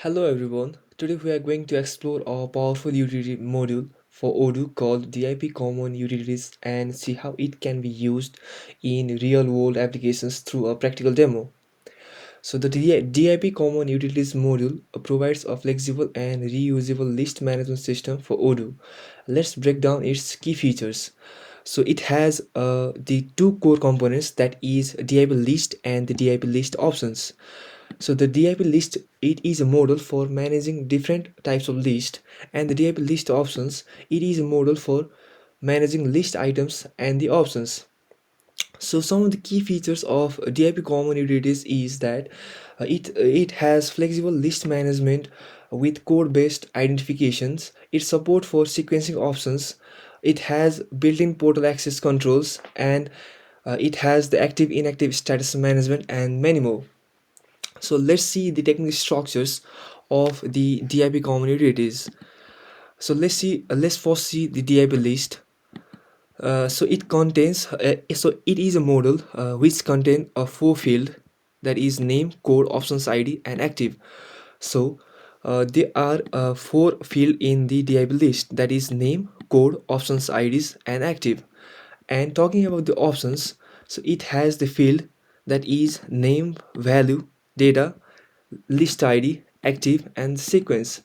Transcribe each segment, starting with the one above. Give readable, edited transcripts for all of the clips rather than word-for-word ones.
Hello everyone. Today we are going to explore a powerful utility module for Odoo called DIP Common Utilities and see how it can be used in real-world applications through a practical demo. So the DIP Common Utilities module provides a flexible and reusable list management system for Odoo. Let's break down its key features. So it has the two core components, that is DIP list and the DIP list options. So the DIP list, it is a model for managing different types of list, and the DIP list options, it is a model for managing list items and the options. So some of the key features of DIP common utilities is that it has flexible list management with code-based identifications. It support for sequencing options. It has built-in portal access controls, and it has the active inactive status management and many more. So let's see the technical structures of the DIP common utilities. So let's first see the DIP list. So it is a model which contain a four field, that is name, code, options ID and active. So there are four field in the DIP list, that is name, code, options IDs and active. And talking about the options, so it has the field that is name, value, data, list ID, active and sequence.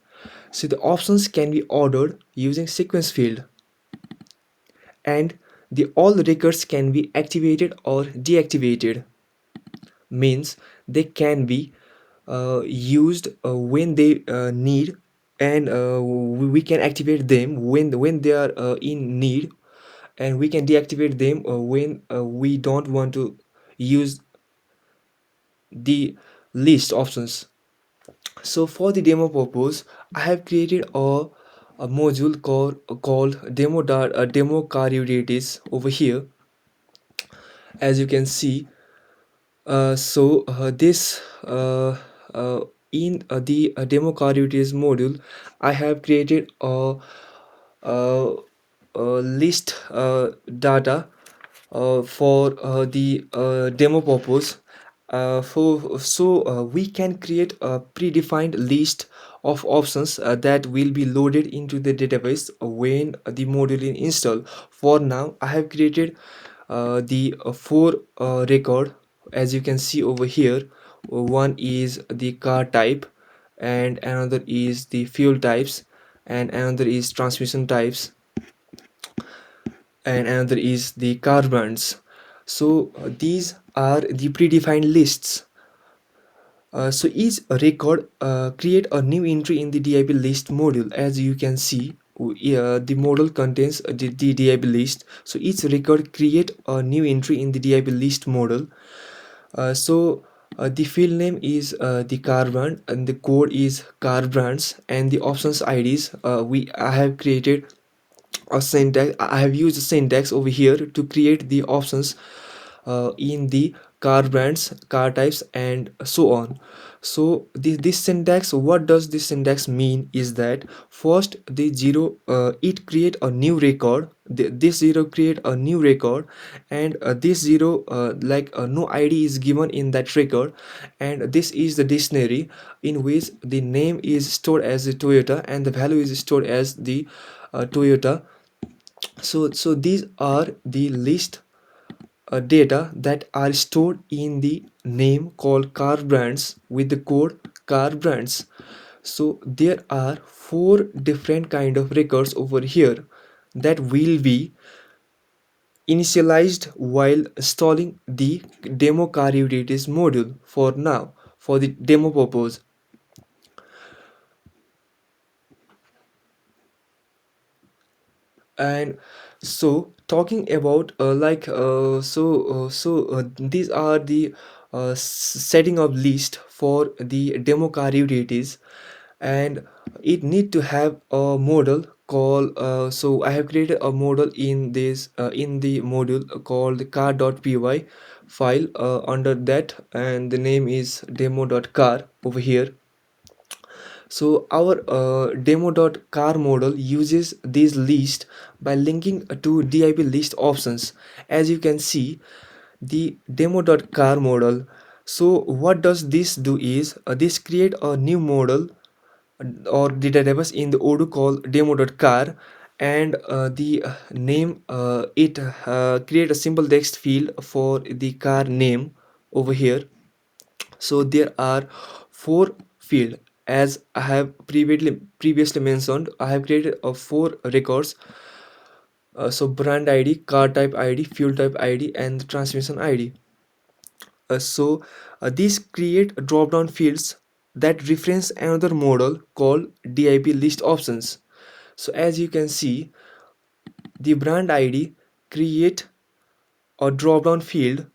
So the options can be ordered using sequence field, and the all records can be activated or deactivated, means they can be used when they need, and we can activate them when they are in need, and we can deactivate them when we don't want to use the list options. So for the demo purpose, I have created a module called demo car utilities over here, as you can see. This in the demo car utilities module, I have created a, a list data for the demo purpose. We can create a predefined list of options that will be loaded into the database when the module is installed. For now, I have created the four record, as you can see over here. One is the car type, and another is the fuel types, and another is transmission types, and another is the car brands. So these are the predefined lists. So each record create a new entry in the DIP list module. As you can see, the model contains the DIP list. So each record create a new entry in the DIP list model. The field name is the car brand, and the code is car brands, and the options IDs, we I have created a syntax. I have used a syntax over here to create the options in the car brands, car types and so on. So this syntax, what does this syntax mean is that first the zero, it create a new record. This zero create a new record, and this zero, no ID is given in that record, and this is the dictionary in which the name is stored as the Toyota and the value is stored as the Toyota. So these are the list data that are stored in the name called car brands with the code car brands. So there are four different kind of records over here that will be initialized while installing the demo car utilities module. For now, for the demo purpose. And so talking about these are the setting of list for the demo car utilities, and it need to have a model called so I have created a model in this in the module called car.py file under that, and the name is demo.car over here. So our demo.car model uses this list by linking to DIP list options. As you can see, the demo.car model. So what does this do is this create a new model or the database in the Odoo called demo.car, and the name it create a simple text field for the car name over here. So there are four field, as I have previously mentioned. I have created four records. So brand id, car type id, fuel type id, and the transmission id. These create drop down fields that reference another model called dip list options. So as you can see, the brand id create a drop down field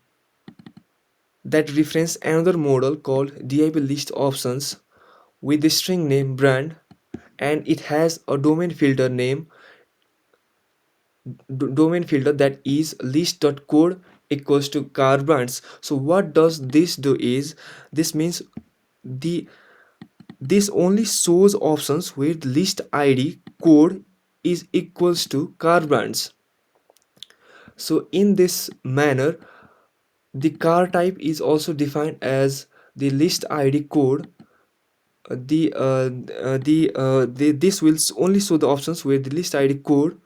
that reference another model called dip list options with the string name brand, and it has a domain filter name, domain filter that is list.code equals to car brands. So what does this do is, this means the this only shows options where the list id code is equals to car brands. So in this manner, the car type is also defined as the list id code. This will only show the options where the list id code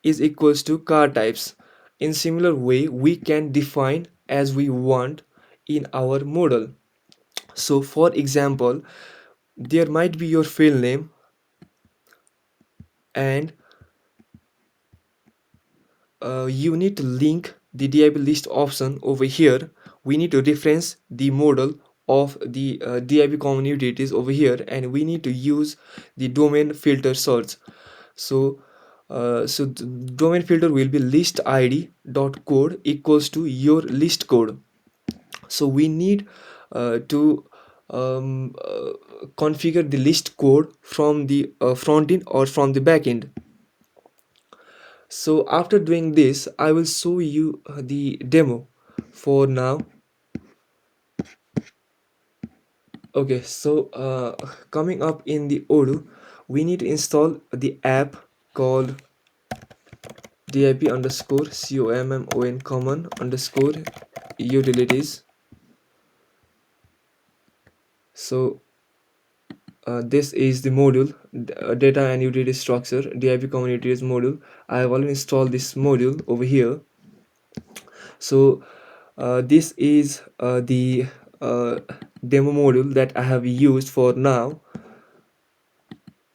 is equals to car types. In similar way, we can define as we want in our model. So for example, there might be your field name, and you need to link the dip list option over here. We need to reference the model of the dip common utilities over here, and we need to use the domain filter search. So the domain filter will be list id dot code equals to your list code. So we need to configure the list code from the front end or from the back end. So after doing this, I will show you the demo for now. Okay, so coming up in the Odoo, we need to install the app called dip underscore common common underscore utilities. So this is the module, data and utility structure, dip common utilities module. I have already installed this module over here. So this is the uh, demo module that I have used for now.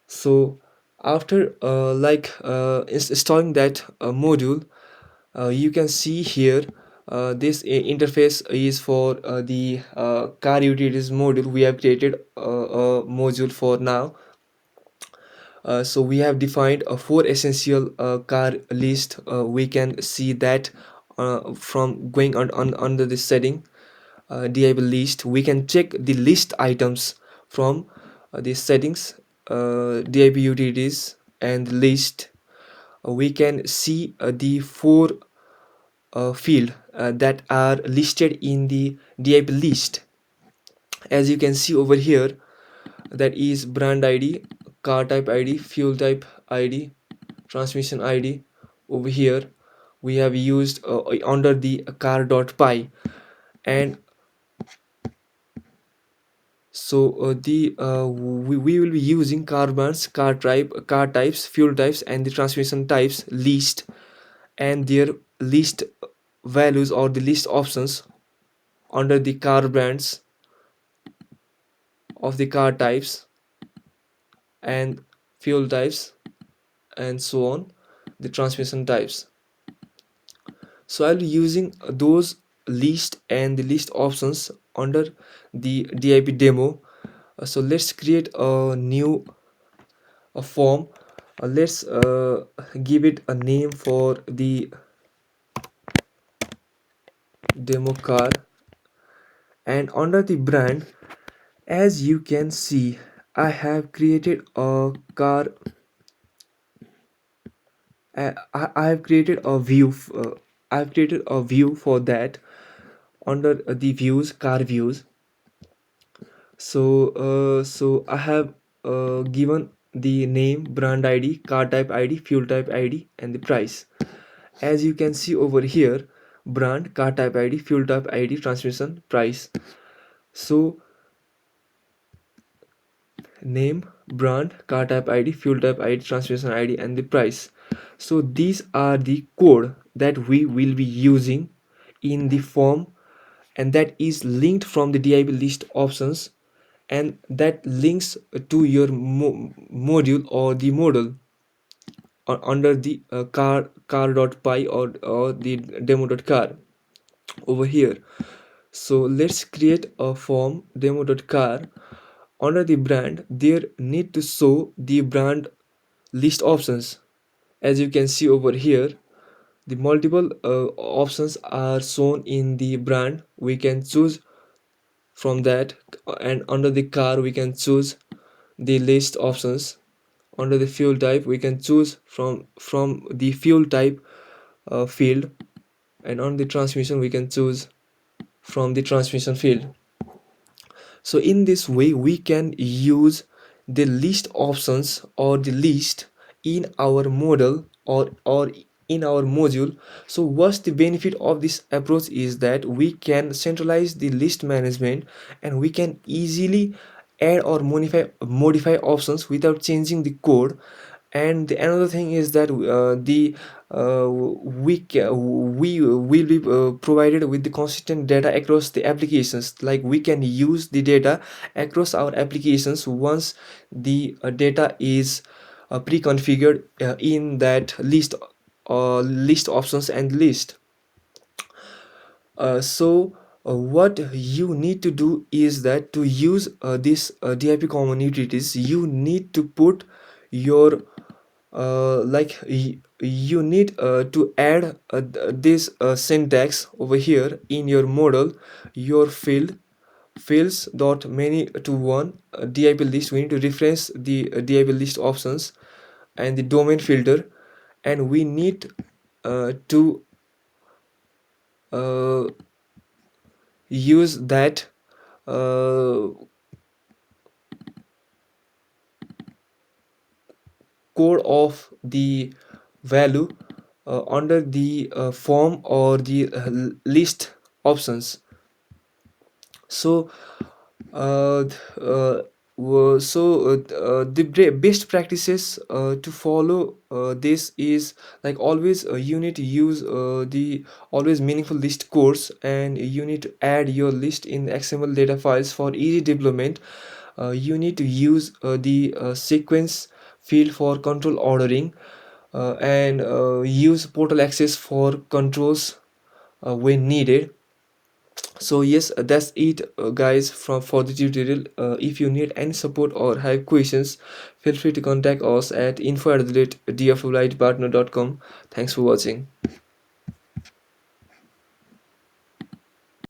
So after installing that module, you can see here this interface is for the car utilities module. We have created a module for now. So we have defined a four essential car list. We can see that from going on under this setting, dip list. We can check the list items from the settings, dip utilities and list. We can see the four field that are listed in the dip list. As you can see over here, that is brand id, car type id, fuel type id, transmission id. Over here we have used under the car.py. And so we will be using car brands, car types, fuel types, and the transmission types list, and their list values or the list options under the car brands of the car types and fuel types, and so on, the transmission types. So I'll be using those list and the list options under the dip demo. So let's create a new form. Let's give it a name for the demo car, and under the brand, as you can see, I have created a car. I have created a view. I've created a view for that under the views, car views. So I have given the name, brand id, car type id, fuel type id, and the price. As you can see over here, brand, car type id, fuel type id, transmission, price. So name, brand, car type id, fuel type id, transmission id, and the price. So these are the code that we will be using in the form, and that is linked from the dip list options, and that links to your module or the model under the car.py or the demo.car over here. So let's create a form demo.car. Under the brand, there need to show the brand list options. As you can see over here, the multiple options are shown in the brand. We can choose from that, and under the car we can choose the list options. Under the fuel type we can choose from the fuel type field, and on the transmission we can choose from the transmission field. So in this way we can use the list options or the list in our model or in our module. So what's the benefit of this approach is that we can centralize the list management, and we can easily add or modify options without changing the code. And the another thing is that the we will be provided with the consistent data across the applications. Like we can use the data across our applications once the data is pre-configured in that list options and list. What you need to do is that to use this DIP common utilities, you need to put your you need to add this syntax over here in your model. Your fields dot many to one dip list. We need to reference the dip list options and the domain filter, and we need to uh, use that uh, code of the value under the form or the list options. So uh, uh, the best practices to follow this is like always you need to use the always meaningful list codes, and you need to add your list in XML data files for easy development. You need to use the sequence field for control ordering, and use portal access for controls when needed. So yes, that's it guys from for the tutorial. If you need any support or have questions, feel free to contact us at info@dflight partner.com. Thanks for watching.